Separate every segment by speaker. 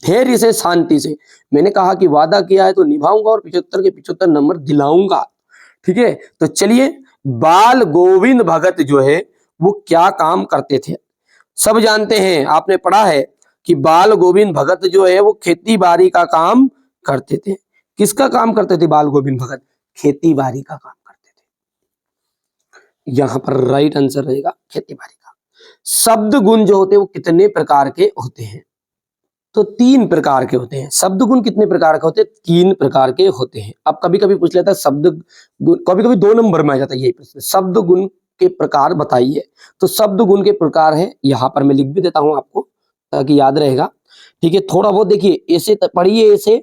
Speaker 1: धैर्य से, शांति से। मैंने कहा कि वादा किया है तो निभाऊंगा और 75 के 75 नंबर दिलाऊंगा। ठीक है, तो चलिए, बाल गोविंद भगत जो है वो क्या काम करते थे? सब जानते हैं, आपने पढ़ा है कि बाल गोविंद भगत जो है वो खेती बाड़ी का काम करते थे। किसका काम करते थे बाल गोविंद भगत? खेती बाड़ी का काम करते थे। यहां पर राइट आंसर रहेगा खेती बाड़ी का। शब्द गुण जो होते हैं वो कितने प्रकार के होते हैं? तो 3 प्रकार के होते हैं। शब्द गुण कितने प्रकार के होते हैं? 3 प्रकार के होते हैं। अब कभी कभी पूछ लेता है शब्द गुण, कभी कभी 2 नंबर में आ जाता है यही प्रश्न, शब्द गुण के प्रकार बताइए। तो शब्द गुण के प्रकार है, यहां पर मैं लिख भी देता हूं आपको ताकि याद रहेगा। ठीक है, थोड़ा बहुत देखिए, ऐसे पढ़िए ऐसे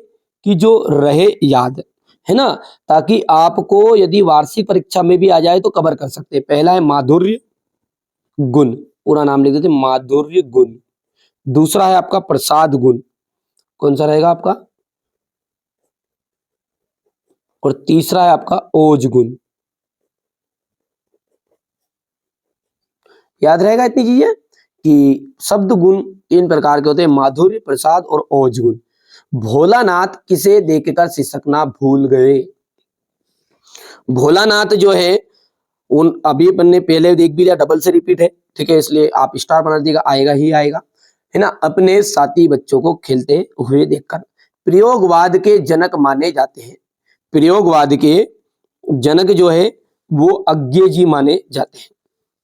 Speaker 1: कि जो रहे याद, है ना, ताकि आपको यदि वार्षिक परीक्षा में भी आ जाए तो कवर कर सकते हैं। पहला है माधुर्य गुण, पूरा नाम लिख देते माधुर्य गुण। दूसरा है आपका प्रसाद गुण, कौन सा रहेगा आपका? और तीसरा है आपका ओज गुण। याद रहेगा इतनी चीजें कि शब्द गुण 3 प्रकार के होते हैं, माधुर्य, प्रसाद और ओज गुण। भोलानाथ किसे देखकर सिसकना ना भूल गए? भोलानाथ जो है उन अभी अपन ने पहले देख भी लिया, डबल से रिपीट है। ठीक है, इसलिए आप स्टार बना दीजिएगा, आएगा ही आएगा, है ना। अपने साथी बच्चों को खेलते हुए देखकर प्रयोगवाद के जनक माने जाते हैं। प्रयोगवाद के जनक जो है वो अज्ञे जी माने जाते हैं।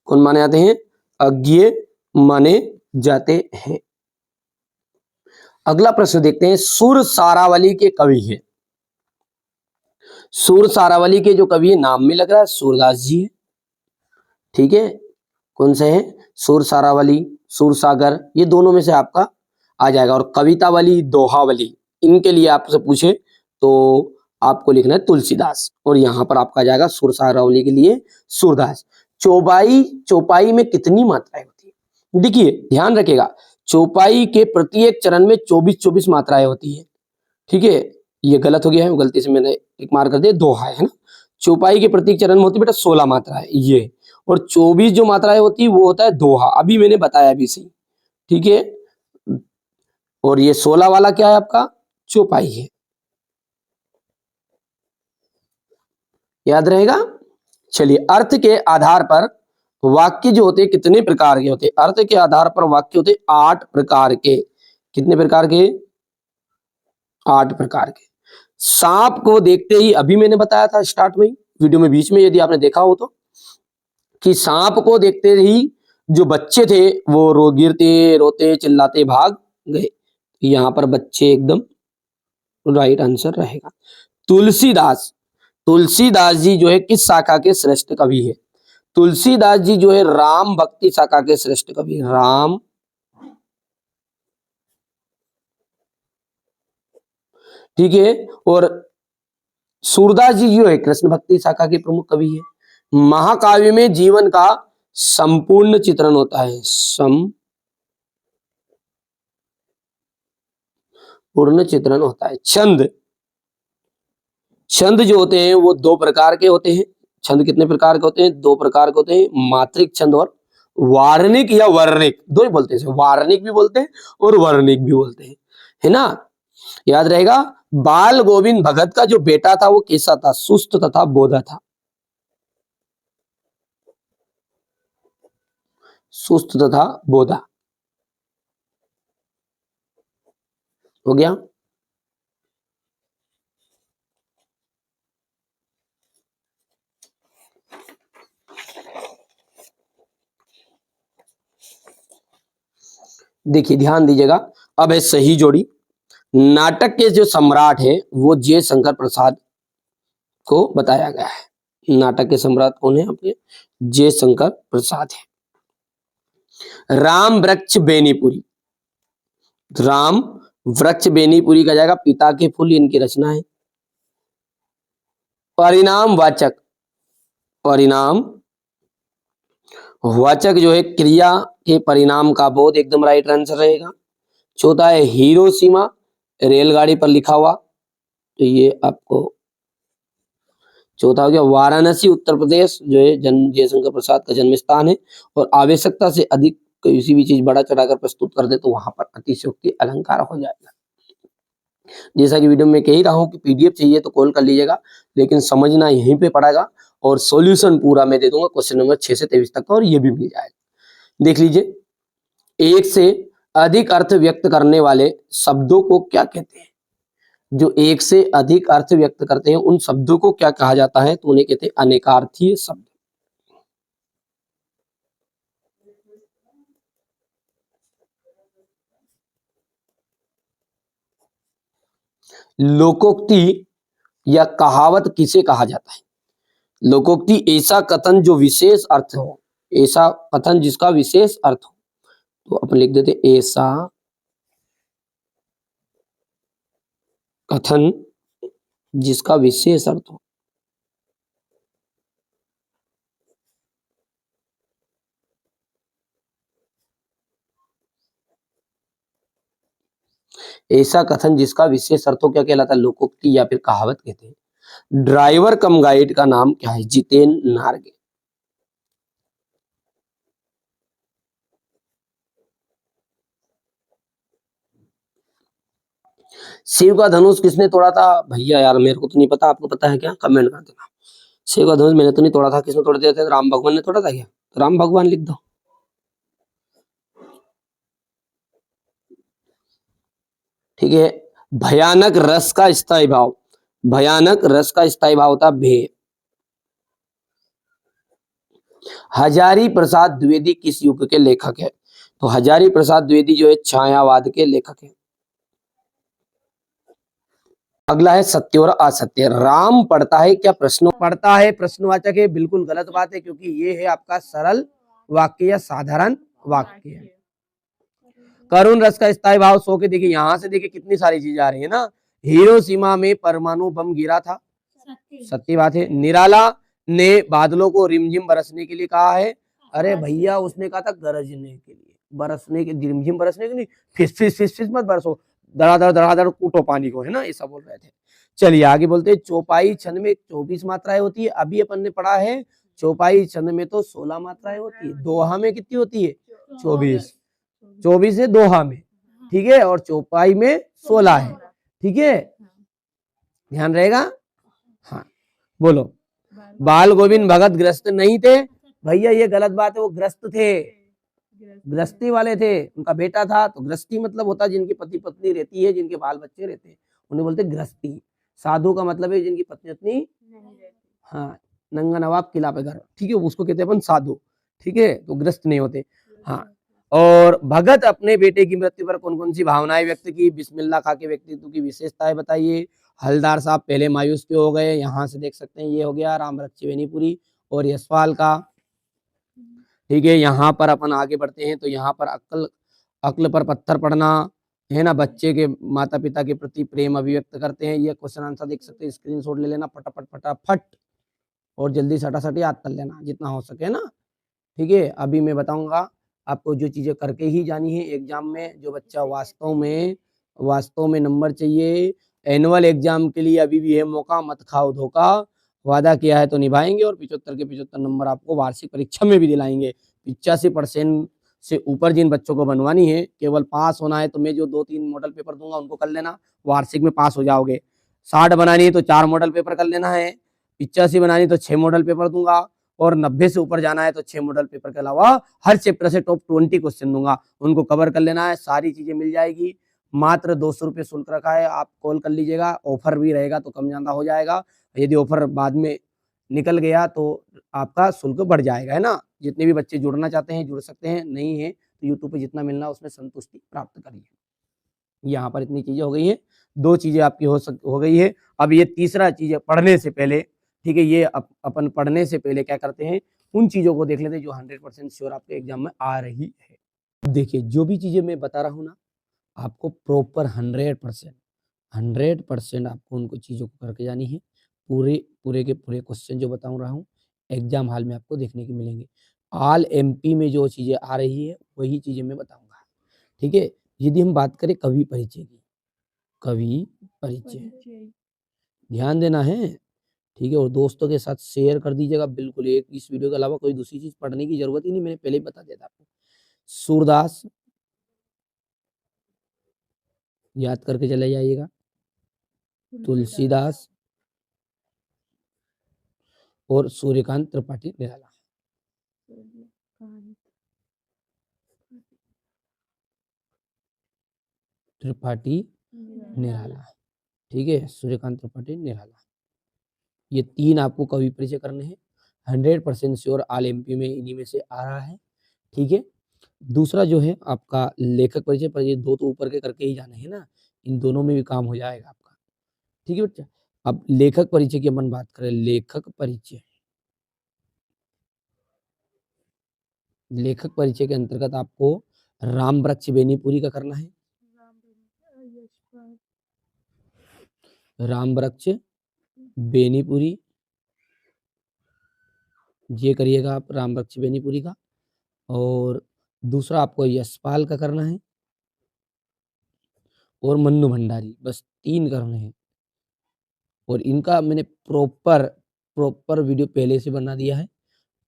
Speaker 1: कौन माने जाते हैं? अज्ञे माने जाते हैं। अगला प्रश्न देखते हैं, सुर सारावली के कवि है। सुर सारावली के जो कवि है, नाम में लग रहा है सूरदास जी है। ठीक है, कौन से है? सुर सारावली, सुर सागर, ये दोनों में से आपका आ जाएगा। और कवितावली, दोहावली, इनके लिए आपसे पूछे तो आपको लिखना है तुलसीदास, और यहां पर आपका आ जाएगा सुर सारावली के लिए सूरदास। चौपाई, चौपाई में कितनी मात्राएं होती है? देखिए ध्यान रखिएगा, चौपाई के प्रत्येक चरण में 24-24 मात्राएं होती है। ठीक है, ये गलत हो गया है, गलती से मैंने एक मार कर दिया, दोहा है ना। चौपाई के प्रत्येक चरण में होती है बेटा 16 मात्राएं ये, और 24 जो मात्राएं होती है वो होता है दोहा, अभी मैंने बताया अभी सही। ठीक है, और ये 16 वाला क्या है आपका? चौपाई है। याद रहेगा। चलिए, अर्थ के आधार पर वाक्य जो होते हैं कितने प्रकार के होते हैं? अर्थ के आधार पर वाक्य होते हैं 8 प्रकार के। कितने प्रकार के? 8 प्रकार के। सांप को देखते ही, अभी मैंने बताया था स्टार्ट में, वीडियो में बीच में यदि आपने देखा हो तो, कि सांप को देखते ही जो बच्चे थे वो गिरते, रोते, चिल्लाते भाग गए। यहां पर बच्चे एकदम राइट आंसर रहेगा। तुलसीदास, तुलसीदास जी जो है किस शाखा के श्रेष्ठ कवि है? तुलसीदास जी जो है राम भक्ति शाखा के श्रेष्ठ कवि, राम, ठीक है। और सूरदास जी जो है कृष्ण भक्ति शाखा के प्रमुख कवि है। महाकाव्य में जीवन का संपूर्ण चित्रण होता है, संपूर्ण चित्रण होता है। छंद, छंद जो होते हैं वो 2 प्रकार के होते हैं। छंद कितने प्रकार के होते हैं? 2 प्रकार के होते हैं, मात्रिक छंद और वार्णिक या वर्णिक, दो ही बोलते हैं, वार्णिक भी बोलते हैं और वर्णिक भी बोलते हैं, है ना। याद रहेगा। बाल गोविंद भगत का जो बेटा था वो कैसा था? सुस्त तथा बोधा था। सुस्त तथा बोधा हो गया। देखिए ध्यान दीजिएगा, अब है सही जोड़ी। नाटक के जो सम्राट है वो जयशंकर प्रसाद को बताया गया है। नाटक के सम्राट कौन है आपके? जयशंकर प्रसाद है। राम वृक्ष बेनीपुरी, राम वृक्ष बेनीपुरी का जाएगा पिता के फूल, इनकी रचना है। परिणाम वाचक, परिणाम वाचक जो है क्रिया के परिणाम का बोध, एकदम राइट आंसर रहेगा। चौथा है हिरोशिमा, रेलगाड़ी पर लिखा हुआ, तो ये आपको चौथा हो गया। वाराणसी उत्तर प्रदेश जो है जयशंकर प्रसाद का जन्म स्थान है। और आवश्यकता से अधिक किसी भी चीज बड़ा चढ़ाकर प्रस्तुत कर दे तो वहां पर अतिशयोक्ति अलंकार हो जाएगा। जैसा कि वीडियो में कह ही रहा हूँ कि पीडीएफ चाहिए तो कॉल कर लीजिएगा, लेकिन समझना यहीं पे पड़ेगा और सॉल्यूशन पूरा मैं दे दूंगा क्वेश्चन नंबर 6 से 23 तक का, और ये भी मिल जाएगा। देख लीजिए, एक से अधिक अर्थ व्यक्त करने वाले शब्दों को क्या कहते हैं? जो एक से अधिक अर्थ व्यक्त करते हैं उन शब्दों को क्या कहा जाता है? तो उन्हें कहते हैं अनेकार्थीय शब्द। लोकोक्ति या कहावत किसे कहा जाता है? लोकोक्ति ऐसा कथन जो विशेष अर्थ हो, ऐसा कथन जिसका विशेष अर्थ हो, तो अपन लिख देते ऐसा कथन जिसका विशेष अर्थ हो। ऐसा कथन जिसका विशेष अर्थ हो क्या कहलाता है? लोकोक्ति या फिर कहावत कहते हैं। ड्राइवर कम गाइड का नाम क्या है? जितेन नारगे। शिव का धनुष किसने तोड़ा था? भैया यार मेरे को तो नहीं पता, आपको पता है क्या? कमेंट कर देना। शिव का धनुष मैंने तो नहीं तोड़ा था, किसने तोड़ दिया था? राम भगवान ने तोड़ा था क्या? तो राम भगवान लिख दो। ठीक है। भयानक रस का स्थायी भाव, भयानक रस का स्थायी भाव होता भे। हजारी प्रसाद द्विवेदी किस युग के लेखक है? तो हजारी प्रसाद द्विवेदी जो है छायावाद के लेखक है। अगला है सत्य और असत्य। राम पढ़ता है क्या? प्रश्न पढ़ता है प्रश्नवाचक है, बिल्कुल गलत बात है, क्योंकि ये है आपका सरल वाक्य या साधारण वाक्य है। करुण रस का स्थायी भाव 100 के, देखिए यहां से देखिए कितनी सारी चीजें आ रही है ना। हिरोशिमा में परमाणु बम गिरा था, सत्य बात है। निराला ने बादलों को रिमझिम बरसने के लिए कहा है। अरे भैया उसने कहा था गरजने के लिए, बरसने के, रिमझिम बरसने के लिए। फिस फिस फिस फिस मत बरसो, धड़ाधड़ कूटो पानी को, है ना, ऐसा बोल रहे थे। चलिए आगे बोलते हैं। चौपाई छंद में 24 मात्राएं होती है। अभी अपन ने पढ़ा है चौपाई छंद में तो 16 मात्राएं होती है। दोहा में कितनी होती है? 24। 24 है दोहा में, ठीक है, और चौपाई में 16 है, ठीक है, ध्यान रहेगा। हाँ बोलो। बाल गोविंद भगत ग्रस्त नहीं थे। भैया ये गलत बात है, वो ग्रस्त थे, गृहस्थी वाले थे। उनका बेटा था, तो गृहस्थी मतलब होता है जिनकी पति पत्नी रहती है, जिनके बाल बच्चे रहते हैं, उन्हें बोलते गृहस्थी। साधु का मतलब है जिनकी पत्नी पत्नी, हाँ, नंगा नवाब किला पे घर, ठीक है, उसको कहते हैं अपन साधु, ठीक है, तो ग्रस्त नहीं होते। हाँ, और भगत अपने बेटे की मृत्यु पर कौन कौन सी भावनाएं व्यक्त की? बिस्मिल्लाह खा के व्यक्तित्व की विशेषताएं बताइए। हलदार साहब पहले मायूस क्यों हो गए? यहाँ से देख सकते हैं, ये हो गया राम रक्षी बेनीपुरी और यशपाल का, ठीक है। यहाँ पर अपन आगे बढ़ते हैं, तो यहाँ पर अक्ल अक्ल पर पत्थर पड़ना, है ना, बच्चे के माता पिता के प्रति प्रेम अभिव्यक्त करते हैं। ये क्वेश्चन आंसर देख सकते हैं, स्क्रीनशॉट ले लेना फटाफट फटाफट, और जल्दी से हटासट याद कर लेना जितना हो सके ना, ठीक है। अभी मैं बताऊंगा आपको जो चीजें करके ही जानी है एग्जाम में। जो बच्चा वास्तव में नंबर चाहिए एनुअल एग्जाम के लिए, अभी भी है मौका, मत खाओ धोखा। वादा किया है तो निभाएंगे, और 75 के 75 नंबर आपको वार्षिक परीक्षा में भी दिलाएंगे। 85% से ऊपर जिन बच्चों को बनवानी है, केवल पास होना है, तो मैं जो 2-3 मॉडल पेपर दूंगा उनको कर लेना, वार्षिक में पास हो जाओगे। 60 बनानी है तो 4 मॉडल पेपर कर लेना है। 85 बनानी तो 6 मॉडल पेपर दूंगा, और 90 से ऊपर जाना है तो 6 मॉडल पेपर के अलावा हर चैप्टर से टॉप 20 क्वेश्चन दूंगा, उनको कवर कर लेना है। सारी चीजें मिल जाएगी। मात्र 200 रुपये शुल्क रखा है, आप कॉल कर लीजिएगा। ऑफर भी रहेगा तो कम ज्यादा हो जाएगा, यदि ऑफर बाद में निकल गया तो आपका शुल्क बढ़ जाएगा, है ना। जितने भी बच्चे जुड़ना चाहते हैं जुड़ सकते हैं, नहीं है तो यूट्यूब पे जितना मिलना उसमें संतुष्टि प्राप्त करिए। यहाँ पर इतनी चीजें हो गई हैं, 2 चीजें आपकी हो गई है। अब ये तीसरा चीज है पढ़ने से पहले, ठीक है, ये अपन पढ़ने से पहले क्या करते हैं, उन चीजों को देख लेते हैं जो 100% श्योर आपके एग्जाम में आ रही है। देखिए जो भी चीजें मैं बता रहा हूँ ना, आपको प्रॉपर 100% आपको उनको चीजों को करके जानी है। पूरे के पूरे क्वेश्चन जो बता रहा हूँ एग्जाम हॉल में आपको देखने को मिलेंगे। ऑल एमपी में जो चीजें आ रही है वही चीजें मैं बताऊंगा, ठीक है। यदि हम बात करें कवि परिचय की, कवि परिचय ध्यान देना है, ठीक है, और दोस्तों के साथ शेयर कर दीजिएगा बिल्कुल। एक इस वीडियो के अलावा कोई दूसरी चीज पढ़ने की जरूरत ही नहीं, मैंने पहले ही बता दिया था आपको। सूरदास याद करके चले जाइएगा, तुलसीदास और सूर्यकांत त्रिपाठी निराला। त्रिपाठी निराला, ठीक है, सूर्यकांत त्रिपाठी निराला। ये 3 आपको कवि परिचय करने हैं। 100% श्योर ऑल एमपी में इन्हीं में से आ रहा है, ठीक है। दूसरा जो है आपका लेखक परिचय, पर ये 2 तो ऊपर के करके ही जाने हैं ना, इन दोनों में भी काम हो जाएगा आपका, ठीक है बच्चा। अब लेखक परिचय की अपन बात करें, लेखक परिचय, लेखक परिचय के अंतर्गत आपको राम वृक्ष बेनीपुरी का करना है। राम वृक्ष बेनीपुरी, ये करिएगा आप, राम वृक्ष बेनीपुरी का। और दूसरा आपको यशपाल का करना है और मन्नू भंडारी, बस 3 करने हैं। और इनका मैंने प्रॉपर वीडियो पहले से बना दिया है,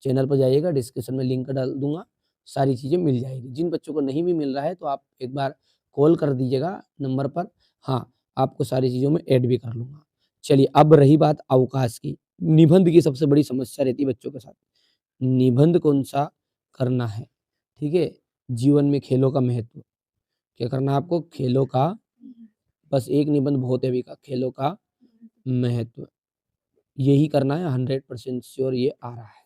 Speaker 1: चैनल पर जाइएगा, डिस्क्रिप्शन में लिंक डाल दूंगा, सारी चीज़ें मिल जाएगी। जिन बच्चों को नहीं भी मिल रहा है तो आप एक बार कॉल कर दीजिएगा नंबर पर, हाँ आपको सारी चीज़ों में ऐड भी कर लूँगा। चलिए, अब रही बात अवकाश की। निबंध की सबसे बड़ी समस्या रहती है बच्चों के साथ, निबंध कौन सा करना है, ठीक है। जीवन में खेलों का महत्व, क्या करना है आपको, खेलों का, बस एक निबंध बहुत है अभी का, खेलों का महत्व, यही करना है। 100% श्योर ये आ रहा है।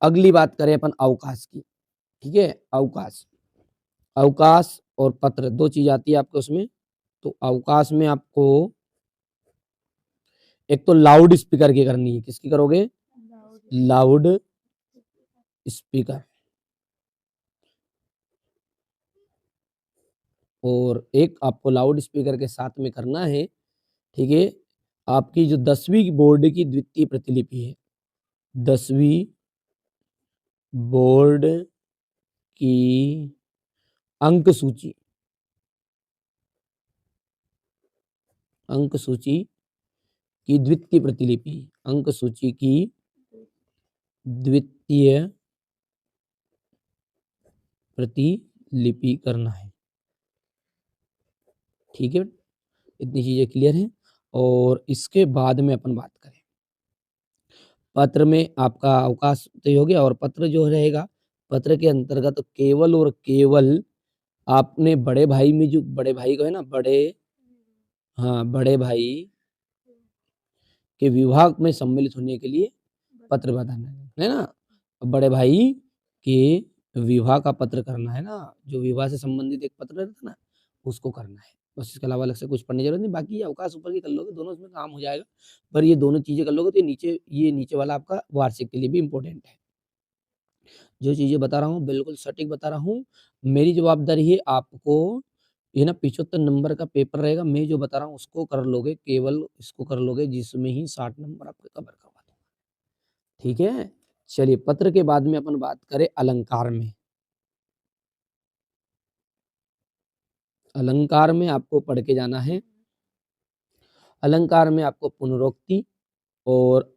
Speaker 1: अगली बात करें अपन अवकाश की, ठीक है। अवकाश, अवकाश और पत्र 2 चीज आती है आपको उसमें। तो अवकाश में आपको एक तो लाउड स्पीकर की करनी है, किसकी करोगे, लाउड स्पीकर। और एक आपको लाउड स्पीकर के साथ में करना है, ठीक है, आपकी जो 10वीं बोर्ड की द्वितीय प्रतिलिपि है, 10वीं बोर्ड की अंक सूची, अंक सूची की द्वितीय प्रतिलिपि, अंक सूची की द्वितीय प्रतिलिपि करना है, ठीक है। इतनी चीजें क्लियर हैं। और इसके बाद में अपन बात करें, पत्र में आपका अवकाश तय हो गया। और पत्र जो रहेगा, पत्र के अंतर्गत केवल और केवल आपने बड़े भाई में, जो बड़े भाई को है ना, बड़े, हाँ बड़े भाई के विवाह में सम्मिलित होने के लिए पत्र बताना है ना। बड़े भाई के विवाह का पत्र करना है ना, जो विवाह से संबंधित एक पत्र रहता है ना, उसको करना है। बस इसके अलावा अलग से कुछ पढ़ने की जरूरत नहीं। बाकी अवकाश ऊपर की कर लोगे, दोनों इसमें काम हो जाएगा। पर ये दोनों चीजें कर लोगे तो ये नीचे वाला आपका वार्षिक के लिए भी इम्पोर्टेंट है। जो चीजें बता रहा हूँ बिल्कुल सटीक बता रहा हूँ। मेरी जवाबदारी है आपको, ये ना 75 नंबर का पेपर रहेगा, मैं जो बता रहा हूँ उसको कर लोगे, केवल इसको कर लोगे, जिसमें ही 60 नंबर आपके कवर करवा दूंगा, ठीक है। चलिए, पत्र के बाद में अपन बात करें अलंकार में। अलंकार में आपको पढ़ के जाना है। अलंकार में आपको पुनरोक्ति और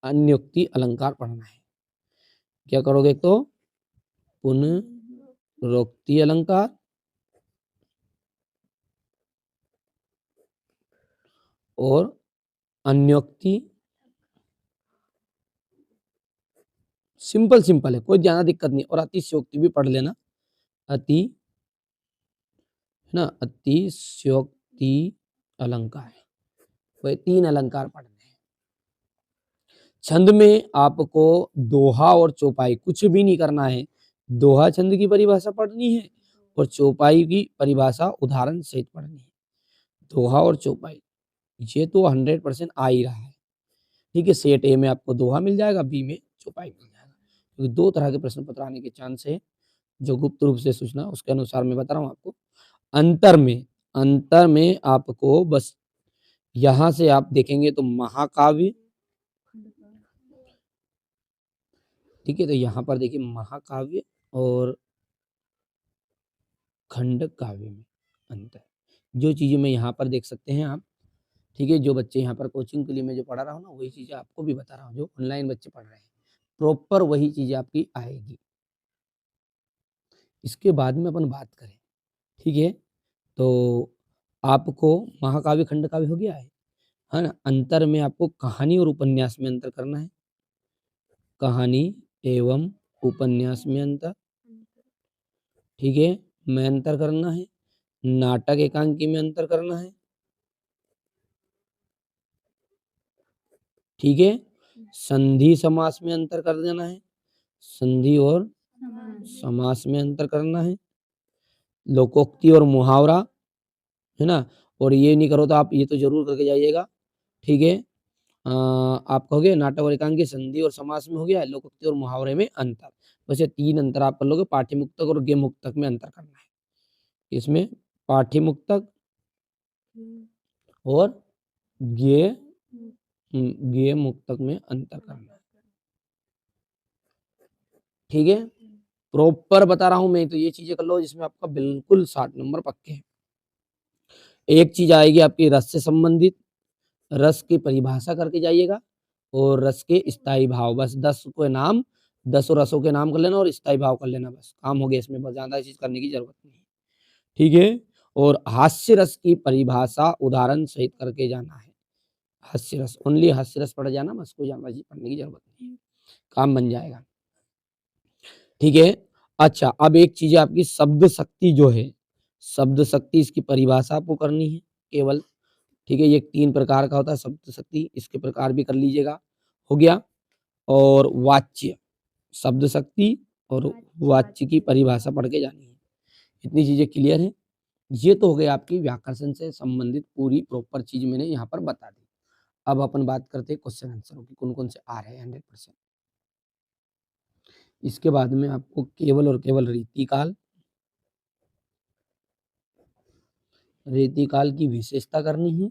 Speaker 1: अन्योक्ति अलंकार पढ़ना है। क्या करोगे, तो पुनरोक्ति अलंकार और अन्योक्ति, सिंपल है, कोई ज्यादा दिक्कत नहीं। और अतिशयोक्ति भी पढ़ लेना, अति, है ना, अतिशयोक्ति अलंकार, वही 3 अलंकार पढ़ने हैं। छंद में आपको दोहा और चौपाई कुछ भी नहीं करना है। दोहा छंद की परिभाषा पढ़नी है और चौपाई की परिभाषा उदाहरण सहित पढ़नी है। दोहा और चौपाई ये तो 100% आ ही रहा है, ठीक है। सेट ए में आपको दोहा मिल जाएगा, बी में चौपाई मिल जाएगा, क्योंकि 2 तरह के प्रश्न पत्र आने के चांस है। जो गुप्त रूप से सूचना, उसके अनुसार मैं बता रहा हूँ आपको। अंतर में आपको बस यहां से आप देखेंगे तो महाकाव्य, ठीक है, तो यहाँ पर देखिए महाकाव्य और खंड काव्य में अंतर, जो चीजें मैं यहाँ पर देख सकते हैं आप, ठीक है। जो बच्चे यहाँ पर कोचिंग के लिए मैं जो पढ़ा रहा हूँ ना, वही चीजें आपको भी बता रहा हूँ, जो ऑनलाइन बच्चे पढ़ रहे हैं, प्रॉपर वही चीजें आपकी आएगी। इसके बाद में अपन बात करें, ठीक है, तो आपको महाकाव्य खंड काव्य हो गया है ना। अंतर में आपको कहानी और उपन्यास में अंतर करना है, कहानी एवं उपन्यास में अंतर, ठीक है, में अंतर करना है। नाटक एकांकी में अंतर करना है, ठीक है। संधि समास में अंतर कर देना है, संधि और समास में अंतर करना है। लोकोक्ति और मुहावरा, है ना। और ये नहीं करो तो आप ये तो जरूर करके जाइएगा, ठीक है। आप कहोगे नाटक और एकांकी संधि और समास में हो गया, लोकोक्ति और मुहावरे में अंतर। वैसे 3 अंतर आप कर लोगे, पाठ्यमुक्तक और गद्यमुक्तक में अंतर करना है। इसमें पाठ्यमुक्तक और गद्यमुक्तक में अंतर करना है, ठीक है। प्रॉपर बता रहा हूं मैं, तो ये चीजें कर लो जिसमें आपका बिल्कुल 60 नंबर पक्के हैं। एक चीज आएगी आपकी रस से संबंधित, रस की परिभाषा करके जाइएगा और रस के स्थायी भाव, बस 10 को नाम, 10 रसों के नाम कर लेना और स्थायी भाव कर लेना, बस काम हो गया। इसमें बस ज्यादा चीज करने की जरूरत नहीं है, ठीक है। और हास्य रस की परिभाषा उदाहरण सहित करके जाना है। हास्य रस, ओनली हास्य रस पढ़ जाना, बस कोई ज्यादा चीज पढ़ने की जरूरत नहीं है, काम बन जाएगा, ठीक है। अच्छा, अब एक चीज आपकी शब्द शक्ति जो है, शब्द शक्ति, इसकी परिभाषा आपको करनी है केवल, ठीक है। ये 3 प्रकार का होता है शब्द शक्ति, इसके प्रकार भी कर लीजिएगा, हो गया। और वाच्य, शब्द शक्ति और वाच्य की परिभाषा पढ़ के जानी है। इतनी चीजें क्लियर है। ये तो हो गई आपकी व्याकरण से संबंधित पूरी प्रॉपर चीज मैंने यहाँ पर बता दी। अब अपन बात करते हैं क्वेश्चन आंसरों की, कौन कौन से आ रहे हैं 100%। इसके बाद में आपको केवल और केवल रीतिकाल, रीतिकाल की विशेषता करनी है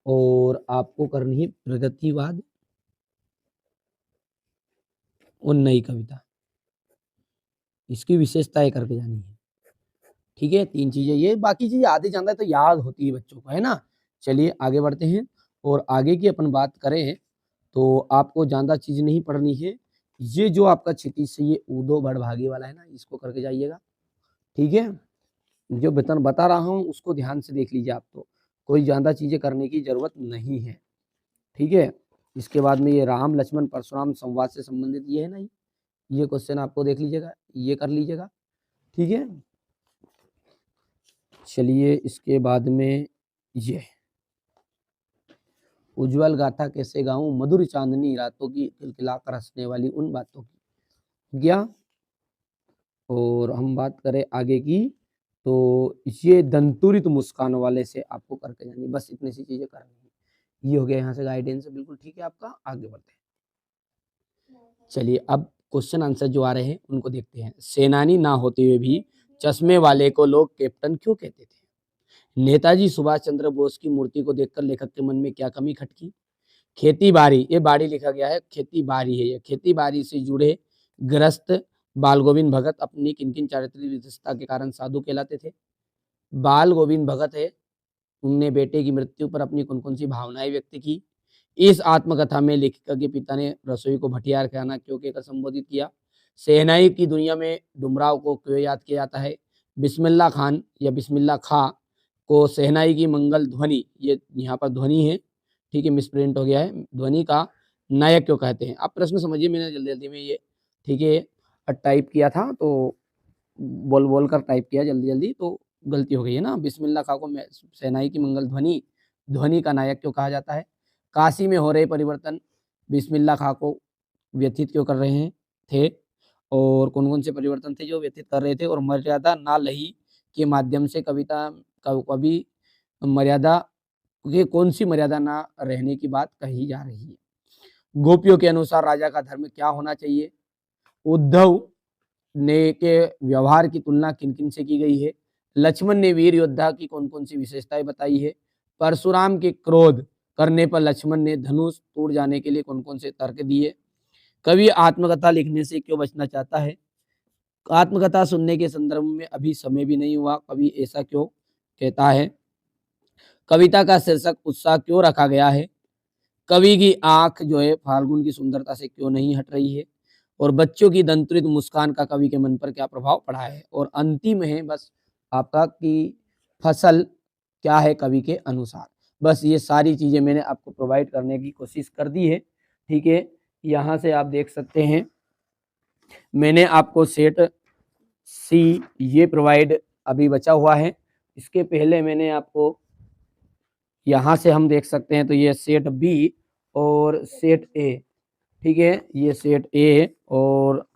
Speaker 1: और आपको करनी है प्रगतिवाद और नई कविता, इसकी विशेषताएं करके जानी है, ठीक है। 3 चीजें, ये बाकी चीजें आते जाता है तो याद होती है बच्चों को, है ना। चलिए आगे बढ़ते हैं और आगे की अपन बात करें तो आपको ज्यादा चीज नहीं पढ़नी है। ये जो आपका क्षितिज से ये ऊदो बड़भागी वाला है ना, इसको करके जाइएगा, ठीक है। जो वेतन बता रहा हूँ उसको ध्यान से देख लीजिए, आप तो कोई ज्यादा चीजें करने की जरूरत नहीं है, ठीक है। इसके बाद में ये राम लक्ष्मण परशुराम संवाद से संबंधित ये है ना, ये क्वेश्चन आपको देख लीजिएगा, ये कर लीजिएगा, ठीक है। चलिए इसके बाद में ये उज्जवल गाथा कैसे गाऊं, मधुर चांदनी रातों की खिलखिला कर हंसने वाली उन बातों की, क्या। और हम बात करें आगे की तो ये दंतुरित मुस्कान वाले से आपको करके जानी, बस इतनी सी चीजें करनी है। ये हो गया यहाँ से गाइडेंस, बिल्कुल ठीक है आपका। आगे बढ़ते हैं, चलिए अब क्वेश्चन आंसर जो आ रहे हैं उनको देखते हैं। सेनानी ना होते हुए भी चश्मे वाले को लोग कैप्टन क्यों कहते थे? नेताजी सुभाष चंद्र बोस की मूर्ति को देखकर लेखक के मन में क्या कमी खटकी? खेती बाड़ी, ये बाड़ी लिखा गया है, खेती बाड़ी है ये, खेती बाड़ी से जुड़े ग्रस्त बाल गोविंद भगत अपनी किन किन चारित्रिक विशेषता के कारण साधु कहलाते थे? बाल गोविंद भगत है, उनने बेटे की मृत्यु पर अपनी कौन कौन सी भावनाएं व्यक्त की? इस आत्मकथा में लेखिका के पिता ने रसोई को भटियार खाना क्यों कहकर संबोधित किया? शहनाई की दुनिया में डुमराव को क्यों याद किया जाता है? बिस्मिल्लाह खान या बिस्मिल्लाह खा को शहनाई की मंगल ध्वनि, ये यहाँ पर ध्वनि है, ठीक है, मिसप्रिंट हो गया है, ध्वनि का नायक क्यों कहते हैं? आप प्रश्न समझिए, मैंने जल्दी जल्दी में ये, ठीक है, टाइप किया था तो बोल बोल कर टाइप किया जल्दी जल्दी तो गलती हो गई है ना। बिस्मिल्लाह खा को शहनाई की मंगल ध्वनि, ध्वनि का नायक क्यों कहा जाता है? काशी में हो रहे परिवर्तन बिस्मिल्लाह खा को व्यथित क्यों कर रहे हैं थे? और कौन कौन से परिवर्तन थे जो व्यथित कर रहे थे? और मर्यादा ना लही के माध्यम से कविता कवि मर्यादा के कौन सी मर्यादा ना रहने की बात कही जा रही है? गोपियों के अनुसार राजा का धर्म क्या होना चाहिए? उद्धव ने के व्यवहार की तुलना किन किन से की गई है? लक्ष्मण ने वीर योद्धा की कौन कौन सी विशेषताएं बताई है? परशुराम के क्रोध करने पर लक्ष्मण ने धनुष टूट जाने के लिए कौन कौन से तर्क दिए? कवि आत्मकथा लिखने से क्यों बचना चाहता है? आत्मकथा सुनने के संदर्भ में अभी समय भी नहीं हुआ, कवि ऐसा क्यों कहता है? कविता का शीर्षक उत्साह क्यों रखा गया है? कवि की आंख जो है फाल्गुन की सुंदरता से क्यों नहीं हट रही है? और बच्चों की दंतुरित मुस्कान का कवि के मन पर क्या प्रभाव पड़ा है? और अंतिम है बस आपका कि फसल क्या है कवि के अनुसार। बस ये सारी चीजें मैंने आपको प्रोवाइड करने की कोशिश कर दी है। ठीक है, यहाँ से आप देख सकते हैं मैंने आपको सेट सी ये प्रोवाइड अभी बचा हुआ है। इसके पहले मैंने आपको यहाँ से हम देख सकते हैं तो ये सेट बी और सेट ए, ठीक है, ये सेट ए और